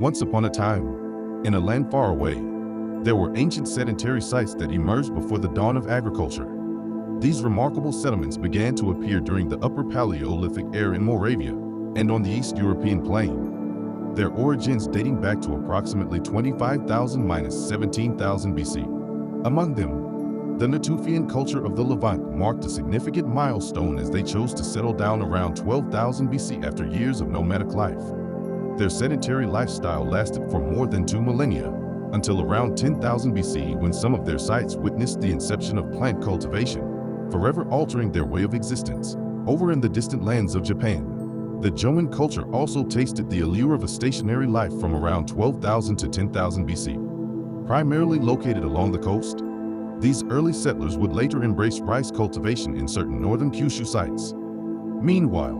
Once upon a time, in a land far away, there were ancient sedentary sites that emerged before the dawn of agriculture. These remarkable settlements began to appear during the Upper Paleolithic era in Moravia and on the East European plain, their origins dating back to approximately 25,000–17,000 BC. Among them, the Natufian culture of the Levant marked a significant milestone as they chose to settle down around 12,000 BC after years of nomadic life. Their sedentary lifestyle lasted for more than 2 millennia, until around 10,000 BC when some of their sites witnessed the inception of plant cultivation, forever altering their way of existence. Over in the distant lands of Japan, the Jomon culture also tasted the allure of a stationary life from around 12,000 to 10,000 BC. Primarily located along the coast, these early settlers would later embrace rice cultivation in certain northern Kyushu sites. Meanwhile,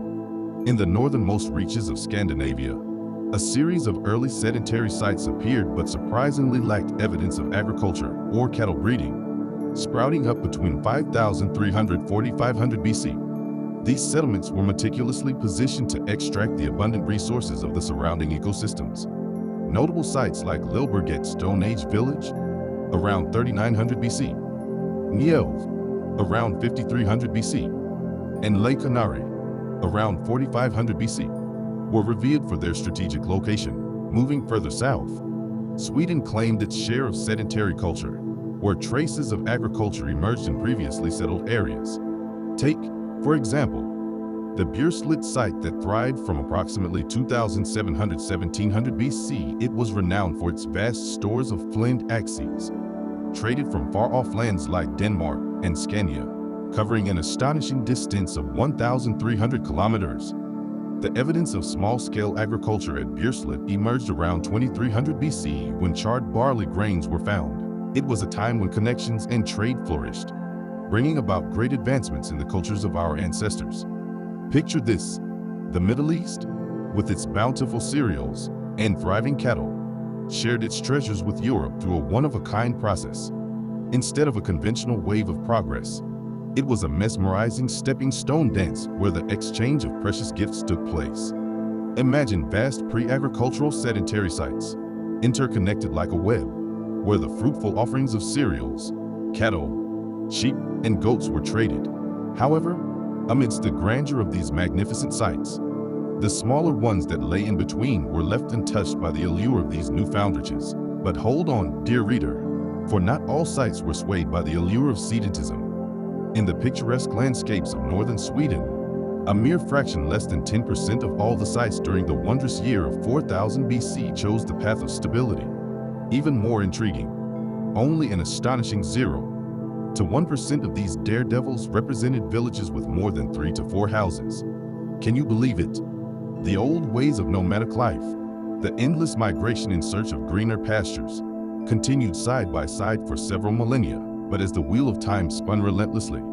in the northernmost reaches of Scandinavia, a series of early sedentary sites appeared but surprisingly lacked evidence of agriculture or cattle breeding, sprouting up between 5,340–500 BC. These settlements were meticulously positioned to extract the abundant resources of the surrounding ecosystems. Notable sites like Lillberget Stone Age Village, around 3,900 BC, Nielv, around 5,300 BC, and Lake Canary, around 4,500 BC, were revered for their strategic location. Moving further south, Sweden claimed its share of sedentary culture, where traces of agriculture emerged in previously settled areas. Take, for example, the Bjurslet site that thrived from approximately 2,700–1,700 BC. It was renowned for its vast stores of flint axes, traded from far-off lands like Denmark and Scania, covering an astonishing distance of 1,300 kilometers. The evidence of small-scale agriculture at Bjurslet emerged around 2,300 BC when charred barley grains were found. It was a time when connections and trade flourished, bringing about great advancements in the cultures of our ancestors. Picture this: the Middle East, with its bountiful cereals and thriving cattle, shared its treasures with Europe through a one-of-a-kind process. Instead of a conventional wave of progress, it was a mesmerizing stepping stone dance where the exchange of precious gifts took place. Imagine vast pre-agricultural sedentary sites, interconnected like a web, where the fruitful offerings of cereals, cattle, sheep, and goats were traded. However, amidst the grandeur of these magnificent sites, the smaller ones that lay in between were left untouched by the allure of these newfound riches. But hold on, dear reader, for not all sites were swayed by the allure of sedentism. In the picturesque landscapes of northern Sweden, a mere fraction less than 10% of all the sites during the wondrous year of 4000 BC chose the path of stability. Even more intriguing, only an astonishing 0–1% of these daredevils represented villages with more than 3 to 4 houses. Can you believe it? The old ways of nomadic life, the endless migration in search of greener pastures, continued side by side for several millennia. But as the wheel of time spun relentlessly,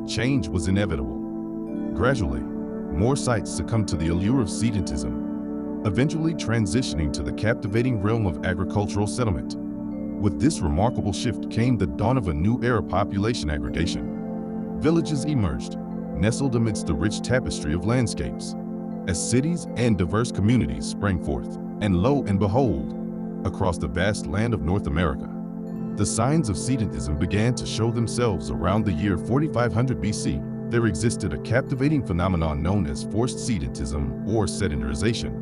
change was inevitable. Gradually, more sites succumbed to the allure of sedentism, eventually transitioning to the captivating realm of agricultural settlement. With this remarkable shift came the dawn of a new era: population aggregation. Villages emerged, nestled amidst the rich tapestry of landscapes, as cities and diverse communities sprang forth. And lo and behold, across the vast land of North America, the signs of sedentism began to show themselves. Around the year 4500 BC, there existed a captivating phenomenon known as forced sedentism or sedentarization.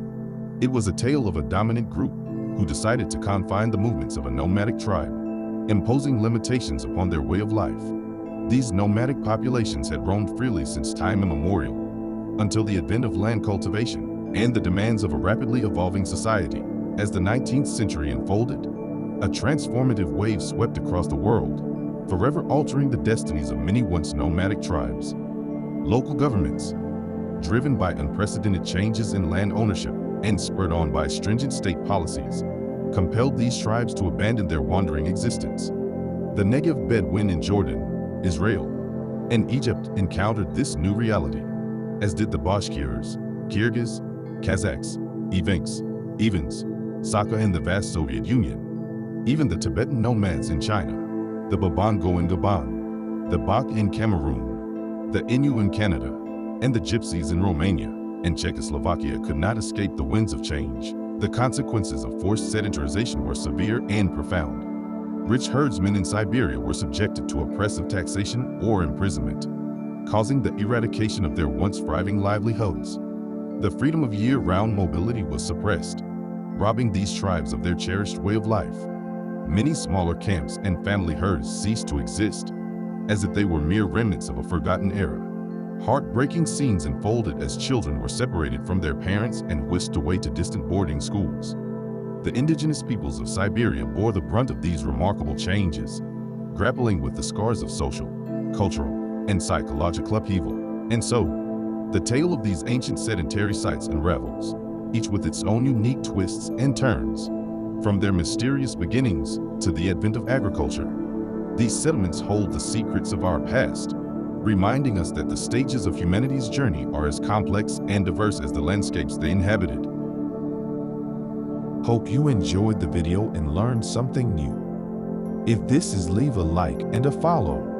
It was a tale of a dominant group who decided to confine the movements of a nomadic tribe, imposing limitations upon their way of life. These nomadic populations had roamed freely since time immemorial, until the advent of land cultivation and the demands of a rapidly evolving society. As the 19th century unfolded, a transformative wave swept across the world, forever altering the destinies of many once nomadic tribes. Local governments, driven by unprecedented changes in land ownership and spurred on by stringent state policies, compelled these tribes to abandon their wandering existence. The Negev Bedouin in Jordan, Israel, and Egypt encountered this new reality, as did the Bashkirs, Kyrgyz, Kazakhs, Evans, Sakha in the vast Soviet Union. Even the Tibetan nomads in China, the Babango in Gabon, the Bak in Cameroon, the Innu in Canada, and the Gypsies in Romania and Czechoslovakia could not escape the winds of change. The consequences of forced sedentarization were severe and profound. Rich herdsmen in Siberia were subjected to oppressive taxation or imprisonment, causing the eradication of their once thriving livelihoods. The freedom of year-round mobility was suppressed, robbing these tribes of their cherished way of life. Many smaller camps and family herds ceased to exist, as if they were mere remnants of a forgotten era. Heartbreaking scenes unfolded as children were separated from their parents and whisked away to distant boarding schools. The indigenous peoples of Siberia bore the brunt of these remarkable changes, grappling with the scars of social, cultural, and psychological upheaval. And so, the tale of these ancient sedentary sites unravels, each with its own unique twists and turns. From their mysterious beginnings to the advent of agriculture, these settlements hold the secrets of our past, reminding us that the stages of humanity's journey are as complex and diverse as the landscapes they inhabited. Hope you enjoyed the video and learned something new. If this is, leave a like and a follow.